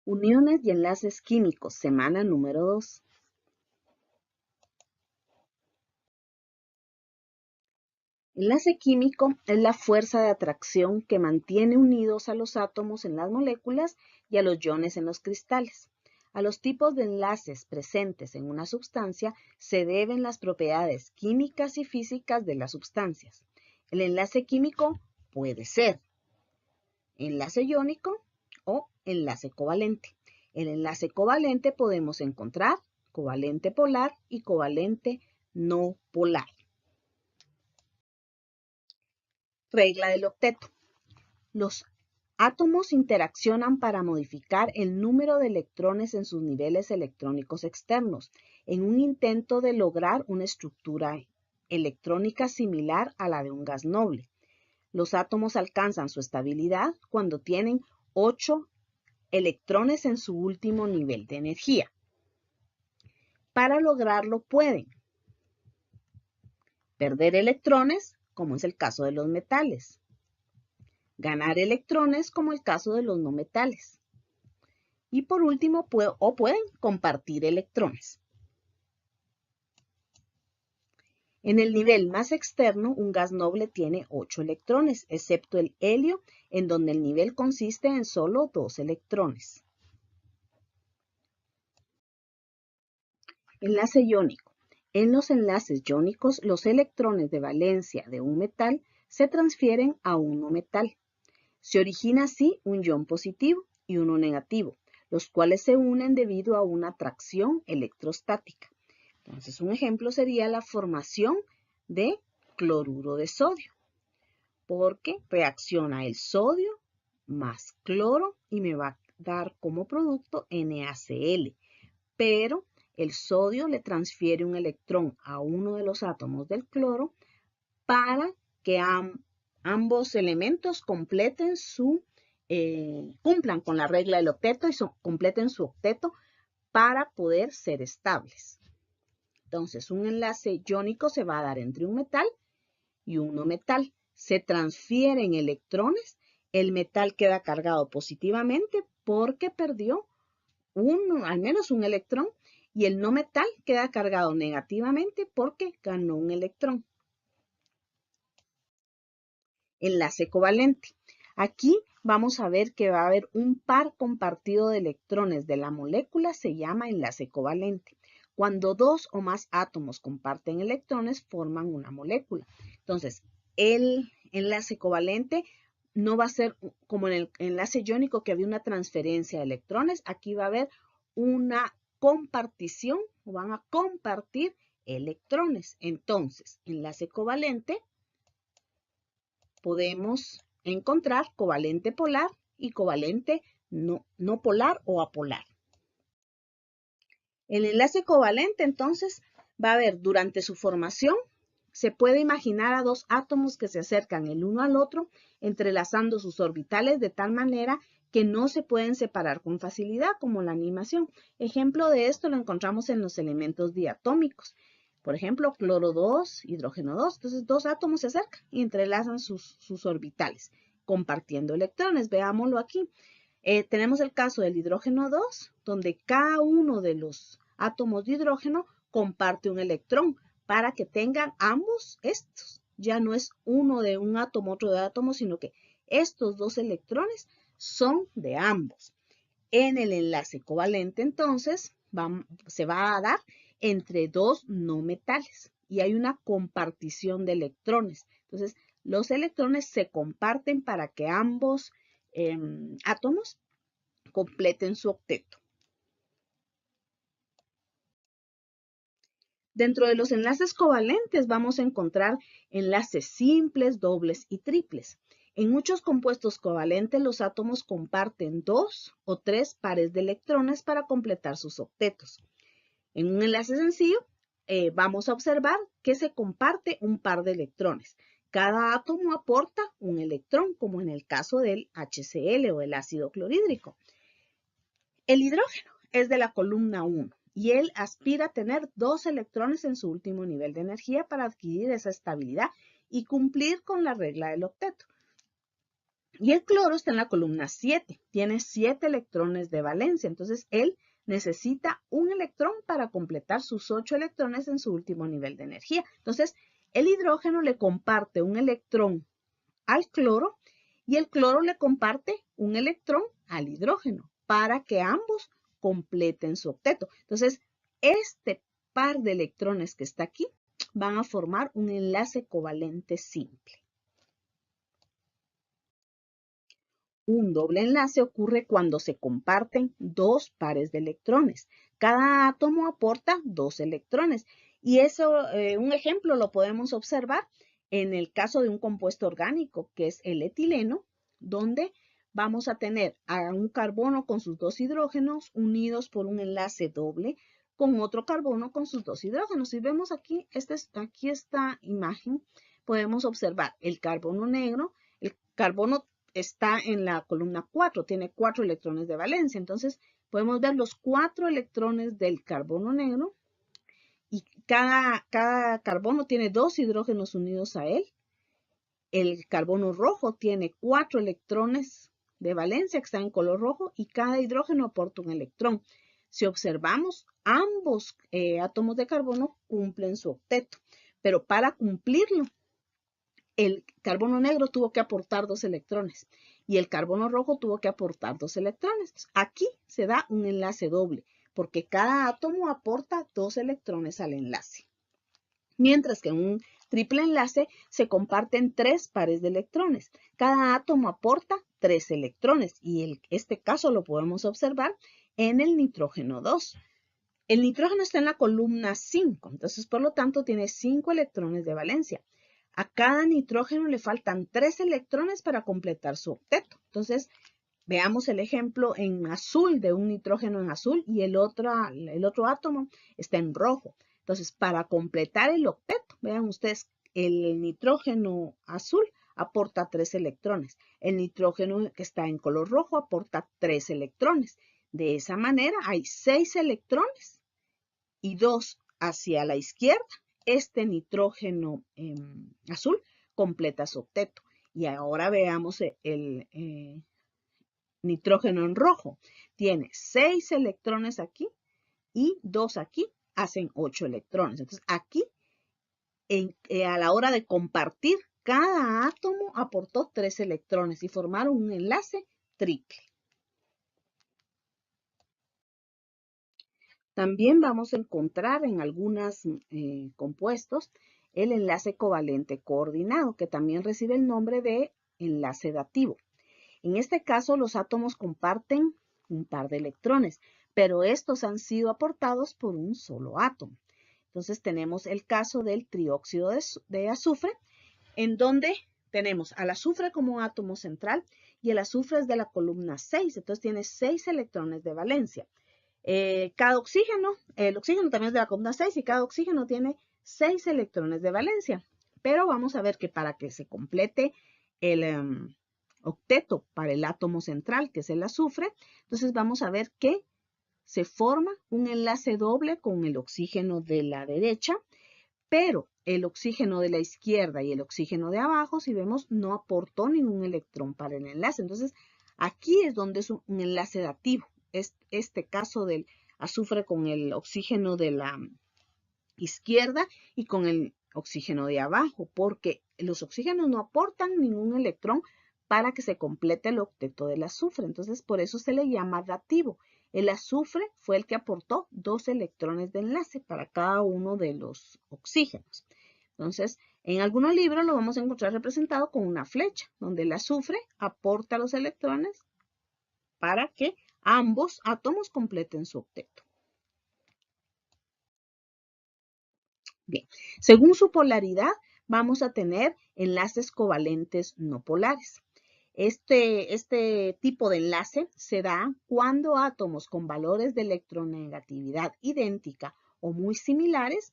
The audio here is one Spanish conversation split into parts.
Uniones y enlaces químicos, semana número 2. Enlace químico es la fuerza de atracción que mantiene unidos a los átomos en las moléculas y a los iones en los cristales. A los tipos de enlaces presentes en una sustancia se deben las propiedades químicas y físicas de las sustancias. El enlace químico puede ser enlace iónico o enlace covalente. El enlace covalente podemos encontrar covalente polar y covalente no polar. Regla del octeto. Los átomos interaccionan para modificar el número de electrones en sus niveles electrónicos externos, en un intento de lograr una estructura electrónica similar a la de un gas noble. Los átomos alcanzan su estabilidad cuando tienen 8 electrones en su último nivel de energía. Para lograrlo pueden perder electrones, como es el caso de los metales, ganar electrones, como el caso de los no metales, y por último pueden compartir electrones. En el nivel más externo, un gas noble tiene 8 electrones, excepto el helio, en donde el nivel consiste en solo 2 electrones. Enlace iónico. En los enlaces iónicos, los electrones de valencia de un metal se transfieren a un no metal. Se origina así un ion positivo y uno negativo, los cuales se unen debido a una atracción electrostática. Entonces, un ejemplo sería la formación de cloruro de sodio, porque reacciona el sodio más cloro y me va a dar como producto NaCl, pero el sodio le transfiere un electrón a uno de los átomos del cloro para que ambos elementos completen cumplan con la regla del octeto y completen su octeto para poder ser estables. Entonces, un enlace iónico se va a dar entre un metal y un no metal. Se transfieren electrones, el metal queda cargado positivamente porque perdió al menos un electrón, y el no metal queda cargado negativamente porque ganó un electrón. Enlace covalente. Aquí vamos a ver que va a haber un par compartido de electrones de la molécula, se llama enlace covalente. Cuando dos o más átomos comparten electrones, forman una molécula. Entonces, el enlace covalente no va a ser como en el enlace iónico que había una transferencia de electrones. Aquí va a haber una compartición, o van a compartir electrones. Entonces, enlace covalente, podemos encontrar covalente polar y covalente no polar o apolar. El enlace covalente, entonces, va a haber durante su formación, se puede imaginar a dos átomos que se acercan el uno al otro, entrelazando sus orbitales de tal manera que no se pueden separar con facilidad, como la animación. Ejemplo de esto lo encontramos en los elementos diatómicos. Por ejemplo, cloro 2, hidrógeno 2. Entonces, dos átomos se acercan y entrelazan sus orbitales, compartiendo electrones. Veámoslo aquí. Tenemos el caso del hidrógeno 2, donde cada uno de los átomos de hidrógeno comparte un electrón para que tengan ambos estos. Ya no es uno de un átomo, otro de átomo, sino que estos dos electrones son de ambos. En el enlace covalente, entonces, se va a dar entre dos no metales y hay una compartición de electrones. Entonces, los electrones se comparten para que ambos átomos completen su octeto. Dentro de los enlaces covalentes vamos a encontrar enlaces simples, dobles y triples. En muchos compuestos covalentes los átomos comparten 2 o 3 pares de electrones para completar sus octetos. En un enlace sencillo vamos a observar que se comparte un par de electrones. Cada átomo aporta un electrón, como en el caso del HCl o el ácido clorhídrico. El hidrógeno es de la columna 1 y él aspira a tener 2 electrones en su último nivel de energía para adquirir esa estabilidad y cumplir con la regla del octeto. Y el cloro está en la columna 7. Tiene 7 electrones de valencia. Entonces, él necesita un electrón para completar sus 8 electrones en su último nivel de energía. Entonces, el hidrógeno le comparte un electrón al cloro y el cloro le comparte un electrón al hidrógeno para que ambos completen su octeto. Entonces, este par de electrones que está aquí van a formar un enlace covalente simple. Un doble enlace ocurre cuando se comparten dos pares de electrones. Cada átomo aporta 2 electrones. Y eso, un ejemplo lo podemos observar en el caso de un compuesto orgánico, que es el etileno, donde vamos a tener a un carbono con sus 2 hidrógenos unidos por un enlace doble con otro carbono con sus 2 hidrógenos. Si vemos aquí, aquí esta imagen, podemos observar el carbono negro, el carbono está en la columna 4, tiene 4 electrones de valencia. Entonces, podemos ver los 4 electrones del carbono negro y cada carbono tiene 2 hidrógenos unidos a él. El carbono rojo tiene 4 electrones de valencia que están en color rojo y cada hidrógeno aporta un electrón. Si observamos, ambos átomos de carbono cumplen su octeto, pero para cumplirlo, el carbono negro tuvo que aportar 2 electrones y el carbono rojo tuvo que aportar 2 electrones. Aquí se da un enlace doble porque cada átomo aporta 2 electrones al enlace. Mientras que en un triple enlace se comparten 3 pares de electrones. Cada átomo aporta 3 electrones y este caso lo podemos observar en el nitrógeno 2. El nitrógeno está en la columna 5, entonces por lo tanto tiene 5 electrones de valencia. A cada nitrógeno le faltan 3 electrones para completar su octeto. Entonces, veamos el ejemplo en azul de un nitrógeno en azul y el otro átomo está en rojo. Entonces, para completar el octeto, vean ustedes, el nitrógeno azul aporta 3 electrones. El nitrógeno que está en color rojo aporta 3 electrones. De esa manera, hay 6 electrones y 2 hacia la izquierda. Este nitrógeno azul completa su octeto. Y ahora veamos el nitrógeno en rojo. Tiene 6 electrones aquí y 2 aquí, hacen 8 electrones. Entonces aquí, a la hora de compartir, cada átomo aportó 3 electrones y formaron un enlace triple. También vamos a encontrar en algunos compuestos el enlace covalente coordinado, que también recibe el nombre de enlace dativo. En este caso, los átomos comparten un par de electrones, pero estos han sido aportados por un solo átomo. Entonces, tenemos el caso del trióxido de azufre, en donde tenemos al azufre como un átomo central y el azufre es de la columna 6, entonces tiene 6 electrones de valencia. Cada oxígeno, el oxígeno también es de la columna 6 y cada oxígeno tiene 6 electrones de valencia. Pero vamos a ver que para que se complete el octeto para el átomo central, que es el azufre, entonces vamos a ver que se forma un enlace doble con el oxígeno de la derecha, pero el oxígeno de la izquierda y el oxígeno de abajo, si vemos, no aportó ningún electrón para el enlace. Entonces, aquí es donde es un enlace dativo. Este caso del azufre con el oxígeno de la izquierda y con el oxígeno de abajo, porque los oxígenos no aportan ningún electrón para que se complete el octeto del azufre. Entonces, por eso se le llama dativo. El azufre fue el que aportó 2 electrones de enlace para cada uno de los oxígenos. Entonces, en algunos libros lo vamos a encontrar representado con una flecha, donde el azufre aporta los electrones para que ambos átomos completen su octeto. Bien, según su polaridad, vamos a tener enlaces covalentes no polares. Este tipo de enlace se da cuando átomos con valores de electronegatividad idéntica o muy similares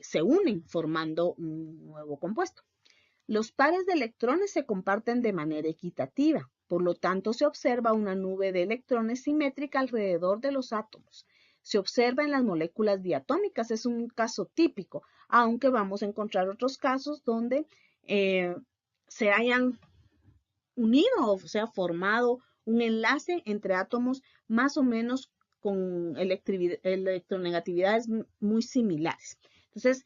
se unen formando un nuevo compuesto. Los pares de electrones se comparten de manera equitativa, por lo tanto se observa una nube de electrones simétrica alrededor de los átomos. Se observa en las moléculas diatómicas, es un caso típico, aunque vamos a encontrar otros casos donde se hayan unido, o sea, formado un enlace entre átomos más o menos con electronegatividades muy similares. Entonces,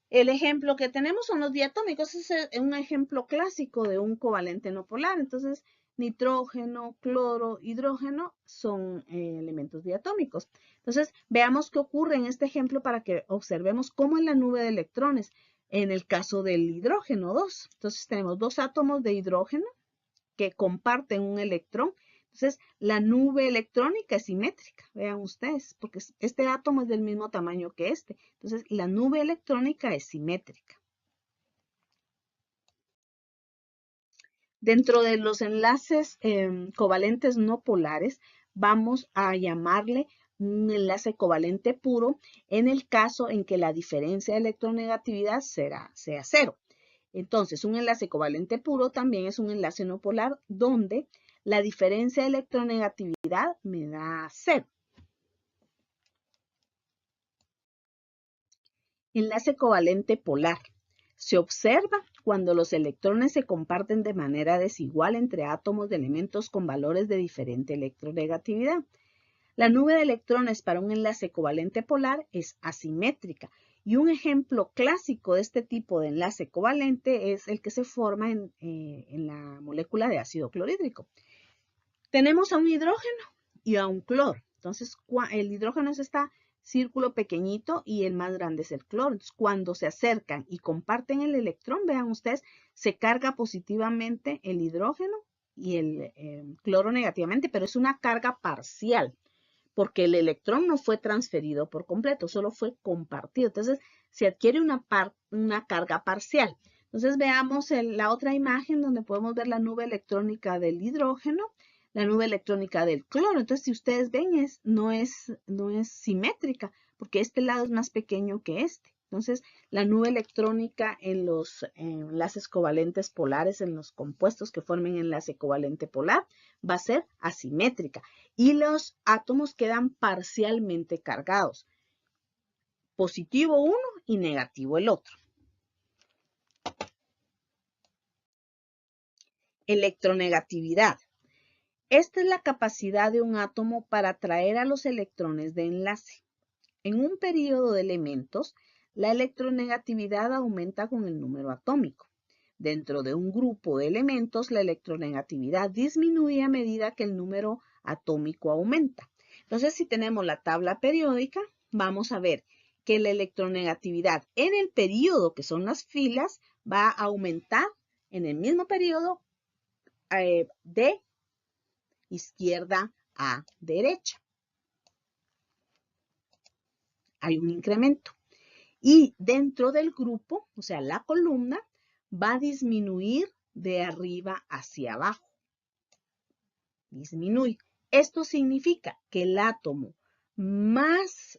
el ejemplo que tenemos son los diatómicos. Es un ejemplo clásico de un covalente no polar. Entonces, nitrógeno, cloro, hidrógeno son elementos diatómicos. Entonces, veamos qué ocurre en este ejemplo para que observemos cómo es la nube de electrones en el caso del hidrógeno 2. Entonces, tenemos dos átomos de hidrógeno que comparten un electrón. Entonces, la nube electrónica es simétrica, vean ustedes, porque este átomo es del mismo tamaño que este. Entonces, la nube electrónica es simétrica. Dentro de los enlaces covalentes no polares, vamos a llamarle un enlace covalente puro en el caso en que la diferencia de electronegatividad sea cero. Entonces, un enlace covalente puro también es un enlace no polar donde la diferencia de electronegatividad me da 0. Enlace covalente polar. Se observa cuando los electrones se comparten de manera desigual entre átomos de elementos con valores de diferente electronegatividad. La nube de electrones para un enlace covalente polar es asimétrica. Y un ejemplo clásico de este tipo de enlace covalente es el que se forma en la molécula de ácido clorhídrico. Tenemos a un hidrógeno y a un cloro. Entonces, el hidrógeno es este círculo pequeñito y el más grande es el cloro. Entonces, cuando se acercan y comparten el electrón, vean ustedes, se carga positivamente el hidrógeno y el cloro negativamente, pero es una carga parcial, porque el electrón no fue transferido por completo, solo fue compartido. Entonces, se adquiere una carga parcial. Entonces, veamos la otra imagen donde podemos ver la nube electrónica del hidrógeno, la nube electrónica del cloro. Entonces, si ustedes ven, no es simétrica, porque este lado es más pequeño que este. Entonces, la nube electrónica en los enlaces covalentes polares, en los compuestos que formen enlace covalente polar, va a ser asimétrica. Y los átomos quedan parcialmente cargados. Positivo uno y negativo el otro. Electronegatividad. Esta es la capacidad de un átomo para atraer a los electrones de enlace. En un período de elementos, la electronegatividad aumenta con el número atómico. Dentro de un grupo de elementos, la electronegatividad disminuye a medida que el número atómico aumenta. Entonces, si tenemos la tabla periódica, vamos a ver que la electronegatividad en el período, que son las filas, va a aumentar en el mismo período de izquierda a derecha. Hay un incremento. Y dentro del grupo, o sea, la columna, va a disminuir de arriba hacia abajo. Disminuye. Esto significa que el átomo más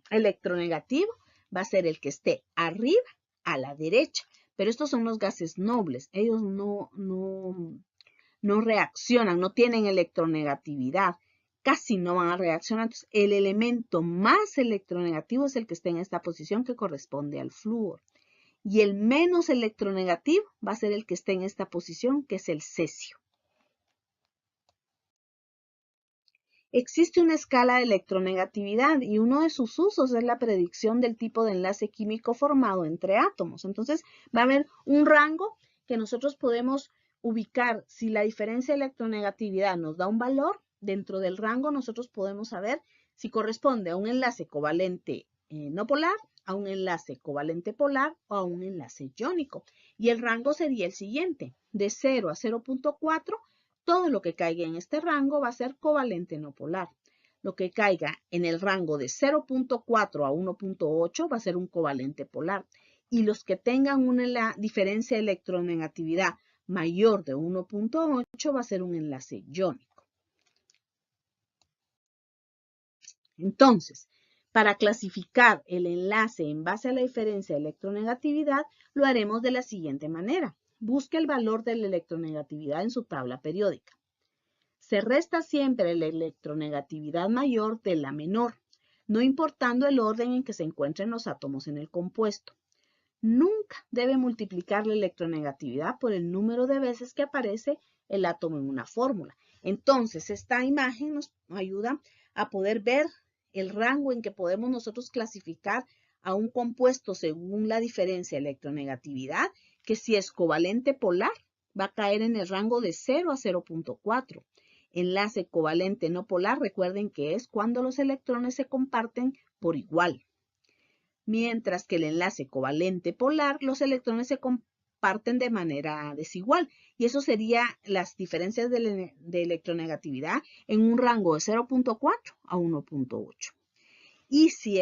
electronegativo va a ser el que esté arriba a la derecha. Pero estos son los gases nobles. Ellos no reaccionan, no tienen electronegatividad. Casi no van a reaccionar. Entonces, el elemento más electronegativo es el que está en esta posición que corresponde al flúor. Y el menos electronegativo va a ser el que esté en esta posición, que es el cesio. Existe una escala de electronegatividad y uno de sus usos es la predicción del tipo de enlace químico formado entre átomos. Entonces, va a haber un rango que nosotros podemos ubicar. Si la diferencia de electronegatividad nos da un valor, dentro del rango nosotros podemos saber si corresponde a un enlace covalente no polar, a un enlace covalente polar o a un enlace iónico. Y el rango sería el siguiente, de 0 a 0.4, todo lo que caiga en este rango va a ser covalente no polar. Lo que caiga en el rango de 0.4 a 1.8 va a ser un covalente polar. Y los que tengan una diferencia de electronegatividad mayor de 1.8 va a ser un enlace iónico. Entonces, para clasificar el enlace en base a la diferencia de electronegatividad, lo haremos de la siguiente manera. Busque el valor de la electronegatividad en su tabla periódica. Se resta siempre la electronegatividad mayor de la menor, no importando el orden en que se encuentren los átomos en el compuesto. nunca debe multiplicar la electronegatividad por el número de veces que aparece el átomo en una fórmula. Entonces, esta imagen nos ayuda a poder ver el rango en que podemos nosotros clasificar a un compuesto según la diferencia de electronegatividad, que si es covalente polar, va a caer en el rango de 0 a 0.4. Enlace covalente no polar, recuerden que es cuando los electrones se comparten por igual. Mientras que el enlace covalente polar, los electrones se comparten de manera desigual. Y eso sería las diferencias de electronegatividad en un rango de 0.4 a 1.8. Y si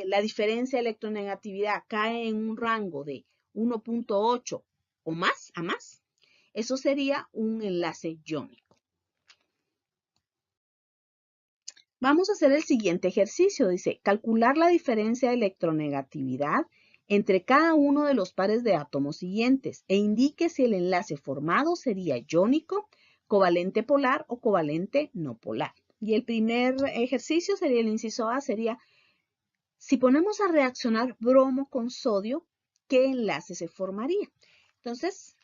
la diferencia de electronegatividad cae en un rango de 1.8 o más, eso sería un enlace iónico. Vamos a hacer el siguiente ejercicio. Dice, calcular la diferencia de electronegatividad entre cada uno de los pares de átomos siguientes e indique si el enlace formado sería iónico, covalente polar o covalente no polar. Y el primer ejercicio sería el inciso A, sería, si ponemos a reaccionar bromo con sodio, ¿qué enlace se formaría? Entonces,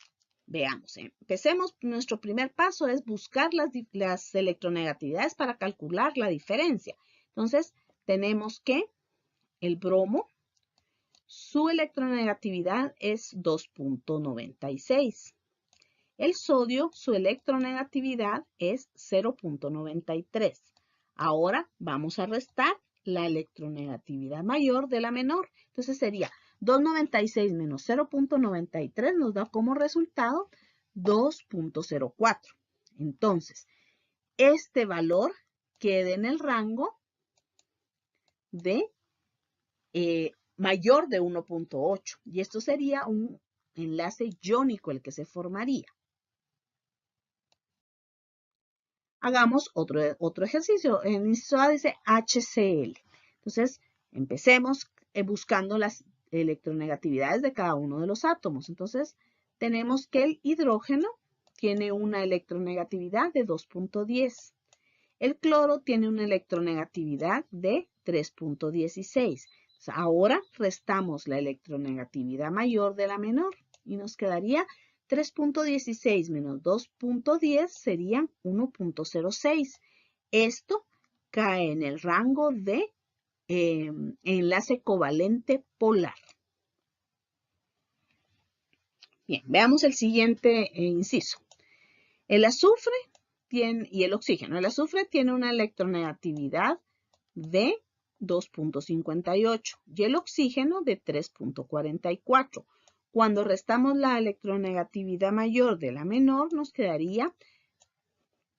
veamos, empecemos. Nuestro primer paso es buscar las electronegatividades para calcular la diferencia. Entonces, tenemos que el bromo, su electronegatividad es 2.96. El sodio, su electronegatividad es 0.93. Ahora vamos a restar la electronegatividad mayor de la menor. Entonces sería 2.96 menos 0.93 nos da como resultado 2.04. Entonces, este valor queda en el rango de mayor de 1.8. Y esto sería un enlace iónico el que se formaría. Hagamos otro ejercicio. En el inciso A dice HCl. Entonces, empecemos buscando las electronegatividades de cada uno de los átomos. Entonces, tenemos que el hidrógeno tiene una electronegatividad de 2.10. El cloro tiene una electronegatividad de 3.16. Ahora restamos la electronegatividad mayor de la menor y nos quedaría 3.16 menos 2.10 serían 1.06. Esto cae en el rango de enlace covalente polar. Bien, veamos el siguiente inciso. El azufre y el oxígeno. El azufre tiene una electronegatividad de 2.58 y el oxígeno de 3.44. Cuando restamos la electronegatividad mayor de la menor, nos quedaría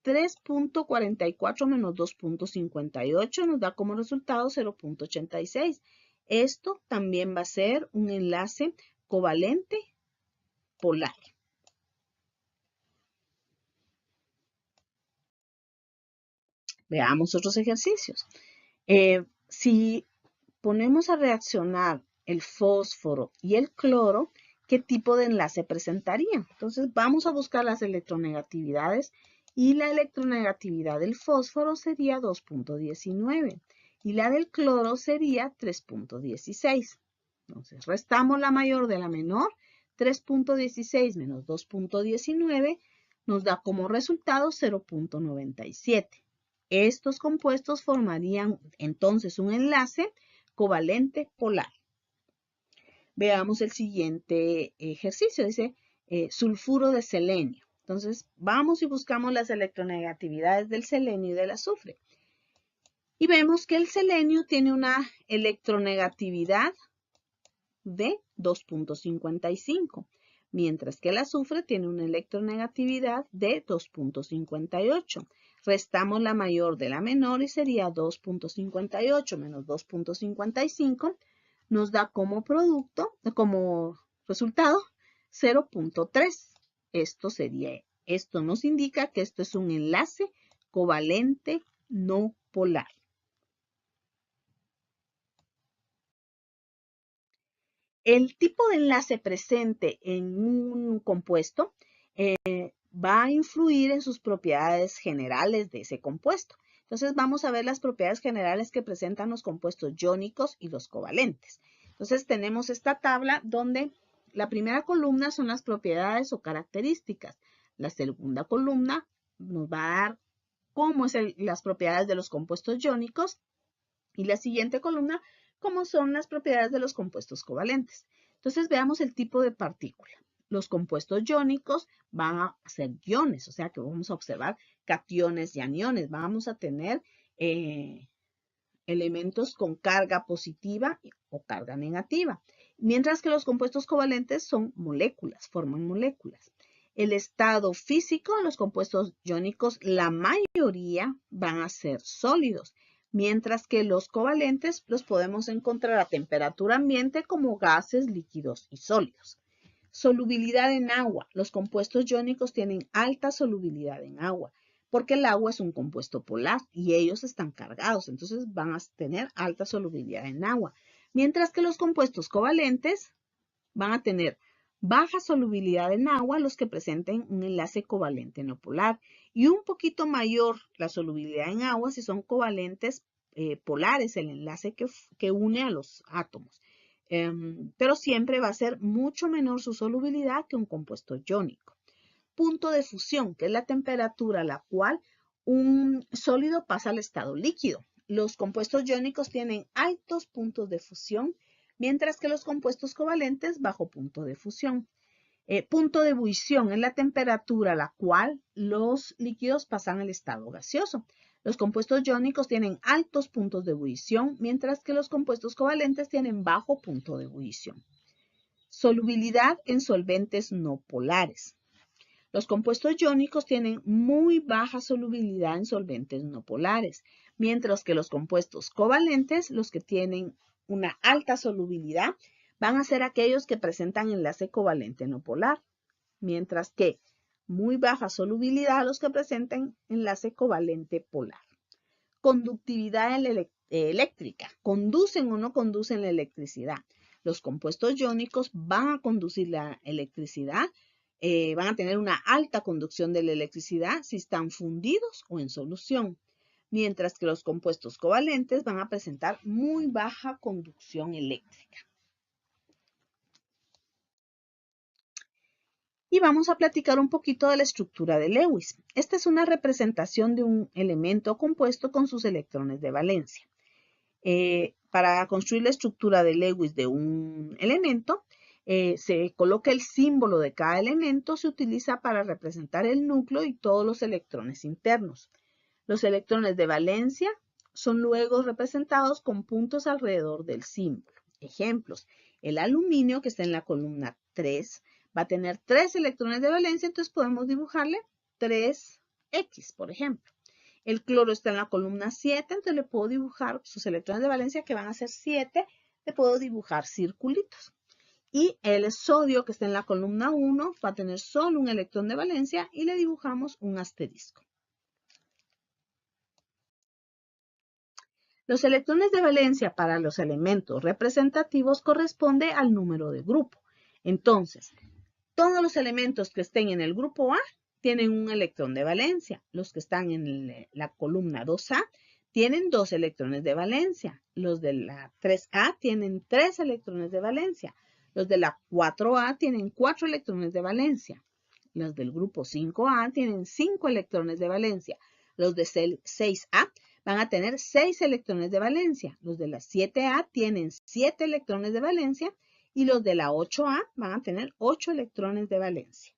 3.44 menos 2.58, nos da como resultado 0.86. Esto también va a ser un enlace covalente polar. Veamos otros ejercicios. Si ponemos a reaccionar el fósforo y el cloro, ¿qué tipo de enlace presentaría? Entonces vamos a buscar las electronegatividades y la electronegatividad del fósforo sería 2.19 y la del cloro sería 3.16. Entonces restamos la mayor de la menor, 3.16 menos 2.19 nos da como resultado 0.97. Estos compuestos formarían entonces un enlace covalente polar. Veamos el siguiente ejercicio. Dice sulfuro de selenio. Entonces vamos y buscamos las electronegatividades del selenio y del azufre. Y vemos que el selenio tiene una electronegatividad de 2.55, mientras que el azufre tiene una electronegatividad de 2.58. Restamos la mayor de la menor y sería 2.58 menos 2.55. Nos da como resultado 0.3. Esto nos indica que esto es un enlace covalente no polar. El tipo de enlace presente en un compuesto va a influir en sus propiedades generales de ese compuesto. Entonces vamos a ver las propiedades generales que presentan los compuestos iónicos y los covalentes. Entonces tenemos esta tabla donde la primera columna son las propiedades o características. La segunda columna nos va a dar cómo son las propiedades de los compuestos iónicos y la siguiente columna cómo son las propiedades de los compuestos covalentes. Entonces veamos el tipo de partícula. Los compuestos iónicos van a ser iones, o sea que vamos a observar cationes y aniones. Vamos a tener elementos con carga positiva o carga negativa, mientras que los compuestos covalentes son moléculas, forman moléculas. El estado físico de los compuestos iónicos, la mayoría van a ser sólidos, mientras que los covalentes los podemos encontrar a temperatura ambiente como gases, líquidos y sólidos. Solubilidad en agua. Los compuestos iónicos tienen alta solubilidad en agua, porque el agua es un compuesto polar y ellos están cargados, entonces van a tener alta solubilidad en agua. Mientras que los compuestos covalentes van a tener baja solubilidad en agua, los que presenten un enlace covalente no polar, y un poquito mayor la solubilidad en agua si son covalentes polares, el enlace que une a los átomos. Pero siempre va a ser mucho menor su solubilidad que un compuesto iónico. Punto de fusión, que es la temperatura a la cual un sólido pasa al estado líquido. Los compuestos iónicos tienen altos puntos de fusión, mientras que los compuestos covalentes bajo punto de fusión. Punto de ebullición es la temperatura a la cual los líquidos pasan al estado gaseoso. Los compuestos iónicos tienen altos puntos de ebullición, mientras que los compuestos covalentes tienen bajo punto de ebullición. Solubilidad en solventes no polares. Los compuestos iónicos tienen muy baja solubilidad en solventes no polares, mientras que los compuestos covalentes, los que tienen una alta solubilidad, van a ser aquellos que presentan enlace covalente no polar, mientras que muy baja solubilidad los que presenten enlace covalente polar. Conductividad eléctrica. ¿Conducen o no conducen la electricidad? Los compuestos iónicos van a conducir la electricidad, van a tener una alta conducción de la electricidad si están fundidos o en solución, mientras que los compuestos covalentes van a presentar muy baja conducción eléctrica. Y vamos a platicar un poquito de la estructura de Lewis. Esta es una representación de un elemento compuesto con sus electrones de valencia. Para construir la estructura de Lewis de un elemento, se coloca el símbolo de cada elemento, se utiliza para representar el núcleo y todos los electrones internos. Los electrones de valencia son luego representados con puntos alrededor del símbolo. Ejemplos, el aluminio que está en la columna 3 va a tener 3 electrones de valencia, entonces podemos dibujarle 3X, por ejemplo. El cloro está en la columna 7, entonces le puedo dibujar sus electrones de valencia que van a ser 7, le puedo dibujar circulitos. Y el sodio que está en la columna 1 va a tener solo un electrón de valencia y le dibujamos un asterisco. Los electrones de valencia para los elementos representativos corresponde al número de grupo. Entonces, todos los elementos que estén en el grupo A tienen un electrón de valencia. Los que están en la columna 2A tienen 2 electrones de valencia. Los de la 3A tienen 3 electrones de valencia. Los de la 4A tienen 4 electrones de valencia. Los del grupo 5A tienen 5 electrones de valencia. Los de 6A van a tener 6 electrones de valencia. Los de la 7A tienen 7 electrones de valencia. Y los de la 8A van a tener 8 electrones de valencia.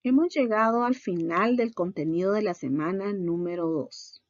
Hemos llegado al final del contenido de la semana número 2.